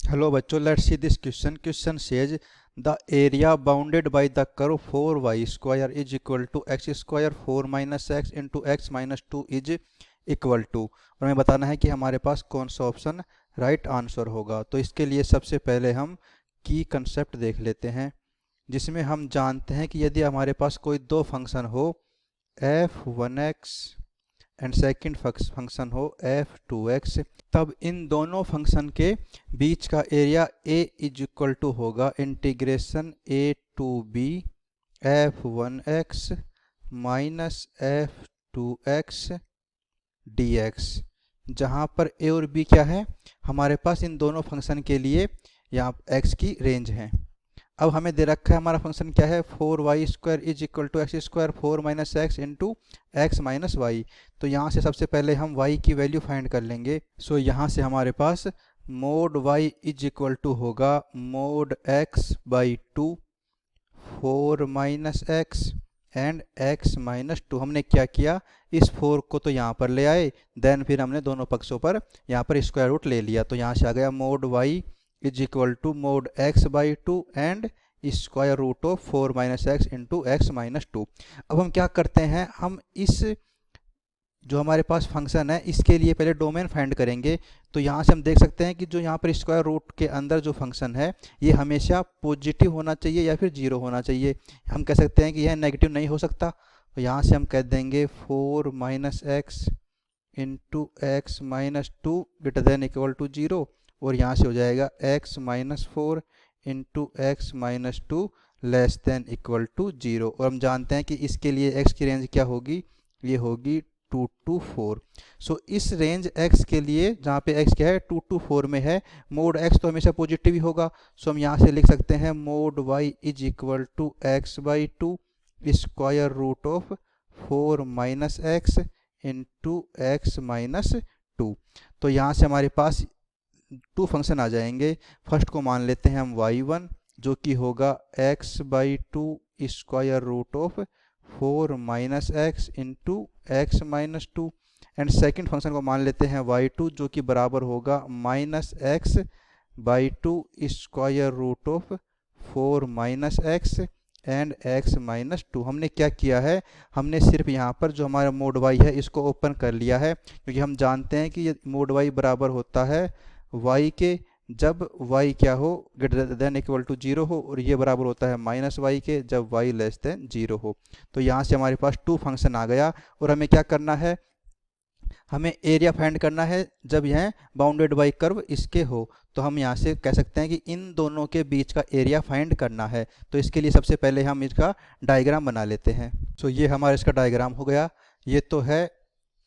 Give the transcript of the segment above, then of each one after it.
Hello बच्चों, let's see this question. Question says the area bounded by the curve 4y square is equal to x square 4 minus x into x minus 2 is equal to, और हमें बताना है कि हमारे पास कौन सा option right answer होगा। तो इसके लिए सबसे पहले हम की कंसेप्ट देख लेते हैं, जिसमें हम जानते हैं कि यदि हमारे पास कोई दो फंक्शन हो f1x एंड सेकंड फंक्शन हो f2x, तब इन दोनों फंक्शन के बीच का area a is equal to होगा integration a to b f1x minus f2x dx, जहाँ पर a और b क्या है, हमारे पास इन दोनों फंक्शन के लिए यहाँ x की रेंज है। अब हमें दे रखा है हमारा फंक्शन क्या है, 4y square is equal to x square 4 minus x into x minus y. तो यहाँ से सबसे पहले हम y की वैल्यू फाइंड कर लेंगे। सो यहाँ से हमारे पास mod y is equal to होगा mod x by 2 4 minus x and x minus 2। हमने क्या किया, इस 4 को तो यहाँ पर ले आए, देन फिर हमने दोनों पक्षों पर यहाँ पर स्क्वायर रूट ले लिया। तो यहाँ से आ गया mode y is equal to mode x by 2 and square root of 4 minus x into x minus 2। अब हम क्या करते हैं, हम इस जो हमारे पास फंक्शन है इसके लिए पहले डोमेन फाइंड करेंगे। तो यहाँ से हम देख सकते हैं कि जो यहाँ पर स्क्वायर रूट के अंदर जो फंक्शन है ये हमेशा पॉजिटिव होना चाहिए या फिर जीरो होना चाहिए। हम कह सकते हैं कि यह नेगेटिव नहीं हो सकता। तो यहाँ से हम कह देंगे 4 minus x into x minus 2 greater than equal to 0, और यहाँ से हो जाएगा x minus 4 into x minus 2 less than equal to 0। और हम जानते हैं कि इसके लिए x की रेंज क्या होगी, ये होगी 2 to 4। सो इस रेंज x के लिए जहाँ पे x क्या है 2 to 4 में है, मोड x तो हमेशा पॉजिटिव ही होगा। सो हम यहाँ से लिख सकते हैं mode y is equal to x by 2 square root of 4 minus x into x minus 2। तो यहाँ से हमारे पास टू फंक्शन आ जाएंगे। फर्स्ट को मान लेते हैं हम y1 जो कि होगा x by 2 square root of 4 minus x into x minus 2, and second function को मान लेते हैं y2 जो कि बराबर होगा minus x by 2 square root of 4 minus x and x minus 2। हमने क्या किया है, हमने सिर्फ यहाँ पर जो हमारा मोड y है इसको ओपन कर लिया है, क्योंकि हम जानते हैं कि ये मोड y बराबर होता है y के जब y क्या हो ग्रेटर देन इक्वल टू 0 हो, और ये बराबर होता है माइनस y के जब y लेस देन 0 हो। तो यहाँ से हमारे पास टू फंक्शन आ गया, और हमें क्या करना है, हमें एरिया फाइंड करना है जब यह बाउंडेड बाई कर्व इसके हो। तो हम यहाँ से कह सकते हैं कि इन दोनों के बीच का एरिया फाइंड करना है। तो इसके लिए सबसे पहले हम इसका डायग्राम बना लेते हैं। सो ये हमारा इसका डायग्राम हो गया। ये तो है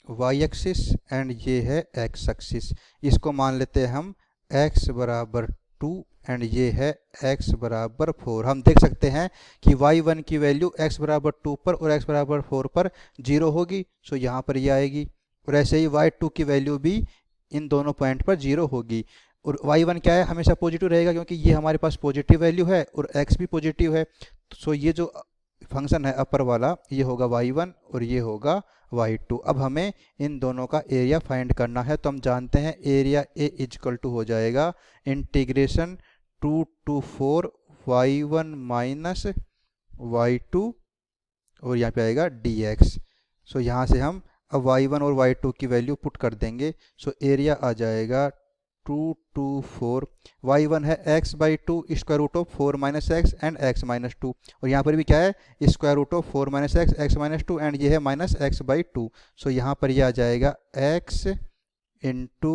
y एक्सिस एंड ये है x एक्सिस। इसको मान लेते हैं हम x बराबर 2 एंड ये है x बराबर 4। हम देख सकते हैं कि y1 की वैल्यू x बराबर 2 पर और x बराबर 4 पर 0 होगी। सो यहाँ पर ये आएगी, और ऐसे ही y2 की वैल्यू भी इन दोनों पॉइंट पर 0 होगी। और y1 क्या है, हमेशा पॉजिटिव रहेगा क्योंकि ये हमारे पास पॉजिटिव वैल्यू है और x भी पॉजिटिव है। सो ये जो फंक्शन है अपर वाला ये होगा y1 और ये होगा y2। अब हमें इन दोनों का एरिया फाइंड करना है। तो हम जानते हैं एरिया a इजकल टू हो जाएगा integration 2 to 4 y1 minus y2 और यहाँ पे आएगा dx। सो यहाँ से हम अब y1 और y2 की वैल्यू पुट कर देंगे। सो एरिया आ जाएगा 2 to 4, y1 है x by 2 square root of 4 minus x and x minus 2, और यहाँ पर भी क्या है square root of 4 minus x x minus 2 and ये है माइनस एक्स बाई 2। सो यहाँ पर ये आ जाएगा x into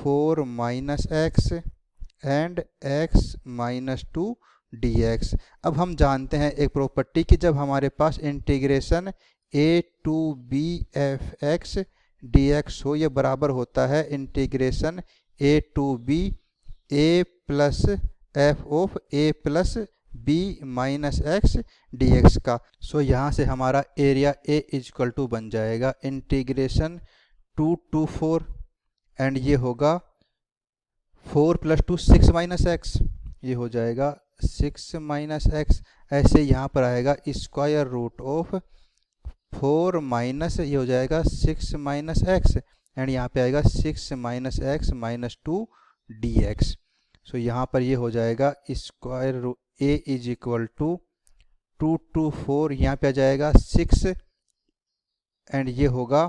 4 minus x and x minus 2 dx। अब हम जानते हैं एक प्रॉपर्टी कि जब हमारे पास integration a to b F X dx हो, ये बराबर होता है integration a to b a plus F of a plus b minus x dx का। सो यहाँ से हमारा एरिया a इजकल टू बन जाएगा इंटीग्रेशन 2 to 4 एंड ये होगा 4 प्लस 2 6 माइनस एक्स, ये हो जाएगा 6 माइनस एक्स। ऐसे यहाँ पर आएगा स्क्वायर रूट ऑफ 4 माइनस ये हो जाएगा 6 माइनस एक्स एंड यहाँ पे आएगा 6 minus x minus 2 dx। So यहाँ पर ये हो जाएगा square root a is equal to 2 to 4, यहाँ पे आ जाएगा 6 एंड ये होगा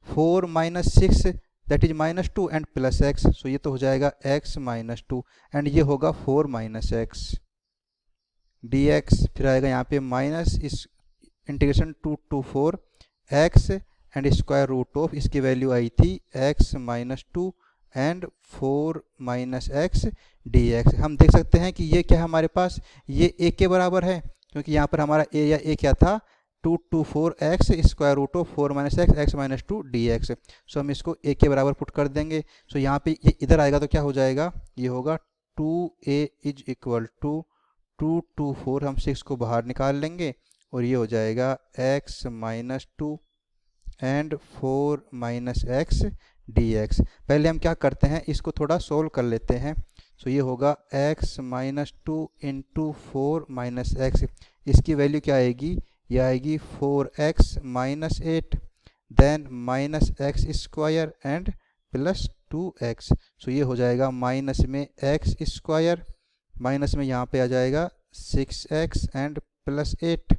4 minus 6 that is -2 and plus x, so ये तो हो जाएगा x -2 एंड ये होगा 4 माइनस एक्स dx, फिर आएगा यहाँ पे माइनस इस integration 2 to 4 x and square root of, इसकी वैल्यू आई थी x -2 and 4 minus x dx। हम देख सकते हैं कि ये क्या है हमारे पास, ये a के बराबर है क्योंकि यहाँ पर हमारा a या a क्या था 2 to 4 x square root of 4 minus x x -2 dx। So हम इसको a के बराबर पुट कर देंगे। सो यहाँ पे ये इधर आएगा तो क्या हो जाएगा, ये होगा 2a is equal to 2 to 4, हम 6 को बाहर निकाल लेंगे और ये हो जाएगा x -2 and 4 minus x dx। पहले हम क्या करते हैं, इसको थोड़ा सोल्व कर लेते हैं। सो ये होगा x -2 इंटू 4 माइनस एक्स, इसकी वैल्यू क्या आएगी, ये आएगी 4x minus 8 then minus x square and plus 2x। So ये हो जाएगा माइनस में x स्क्वायर, माइनस में यहाँ पे आ जाएगा 6x एंड प्लस 8।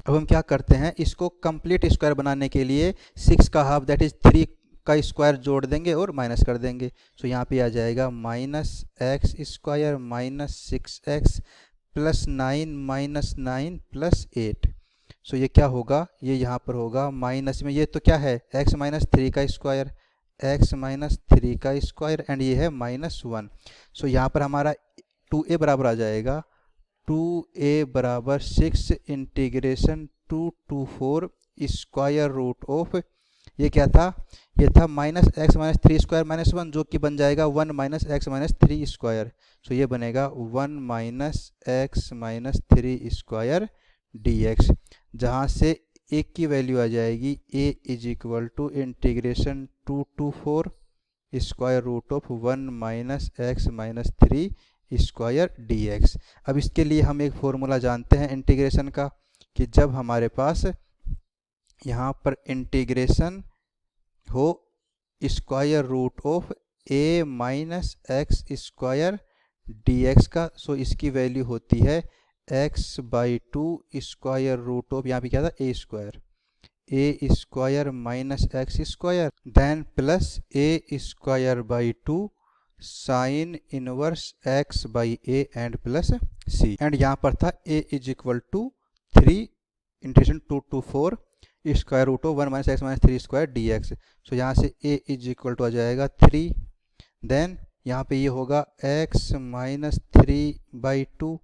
अब हम क्या करते हैं, इसको कंप्लीट स्क्वायर बनाने के लिए 6 का हाफ दैट इज 3 का स्क्वायर जोड़ देंगे और माइनस कर देंगे। सो यहाँ पे आ जाएगा minus x square minus 6x plus 9 minus 9 plus 8। सो ये क्या होगा, ये यहाँ पर होगा माइनस में, ये तो क्या है x माइनस 3 का स्क्वायर, x माइनस 3 का स्क्वायर एंड ये है -1। सो यहाँ पर हमारा 2a बराबर आ जाएगा 2a बराबर 6 integration 2 to 4 square root of, ये क्या था, ये था minus x minus 3 square minus 1 जो कि बन जाएगा 1 minus x minus 3 square. So ये बनेगा 1 minus x minus 3 square dx, जहाँ से एक की वैल्यू आ जाएगी a is equal to integration 2 to 4 square root of 1 minus x minus 3 square dx। अब इसके लिए हम एक फॉर्मूला जानते हैं इंटीग्रेशन का, कि जब हमारे पास यहाँ पर इंटीग्रेशन हो square root of a minus x square dx का, सो इसकी वैल्यू होती है x by 2 square root of, यहाँ पे क्या था a square minus x square then plus a square by 2 sine inverse x by a and plus c and यहाँ पर था a is equal to 3 integration 2 to 4 square root of 1 minus x minus 3 square dx। So यहाँ से a is equal to आ जाएगा 3, then यहाँ पे ये होगा x minus 3 by 2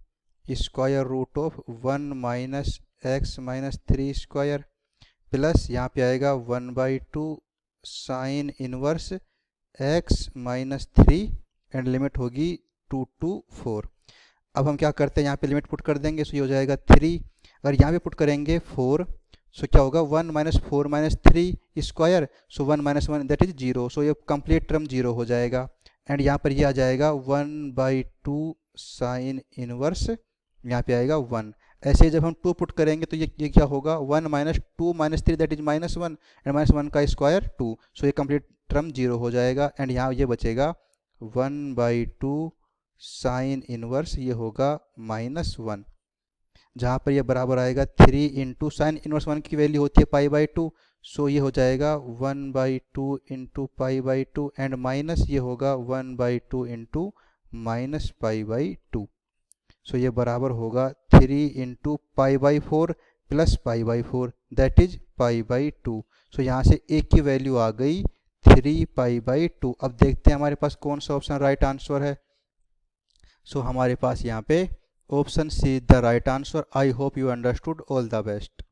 square root of 1 minus x minus 3 square plus यहाँ पे आएगा 1 by 2 sine inverse x minus 3 and limit होगी 2 to 4। अब हम क्या करते हैं, यहाँ पे लिमिट पुट कर देंगे, सो ये हो जाएगा 3, अगर यहाँ पे पुट करेंगे 4, सो क्या होगा 1 minus 4 minus 3 square, so 1 minus 1 that is 0, सो ये कंप्लीट टर्म 0 हो जाएगा एंड यहाँ पर ये आ जाएगा 1 बाई 2 साइन इनवर्स, यहाँ पे आएगा 1। ऐसे जब हम 2 पुट करेंगे तो ये क्या होगा 1 minus 2 minus 3 that is -1 and -1 का स्क्वायर 2, सो ये कंप्लीट टर्म 0 हो जाएगा एंड यहाँ ये बचेगा 1 बाई 2 साइन इनवर्स, ये होगा -1, जहाँ पर ये बराबर आएगा 3 इंटू साइन इनवर्स 1 की वैल्यू होती है पाई बाई 2, सो ये हो जाएगा 1 by 2 into pi by 2 and minus ये होगा 1 by 2 into minus pi by 2। सो ये बराबर होगा 3 into pi by 4 plus pi by 4 that is pi by 2। सो यहाँ से एक की वैल्यू आ गई 3 पाई बाई 2। अब देखते हैं हमारे पास कौन सा ऑप्शन राइट आंसर है। सो हमारे पास यहाँ पे option see the right answer. I hope you understood. All the best.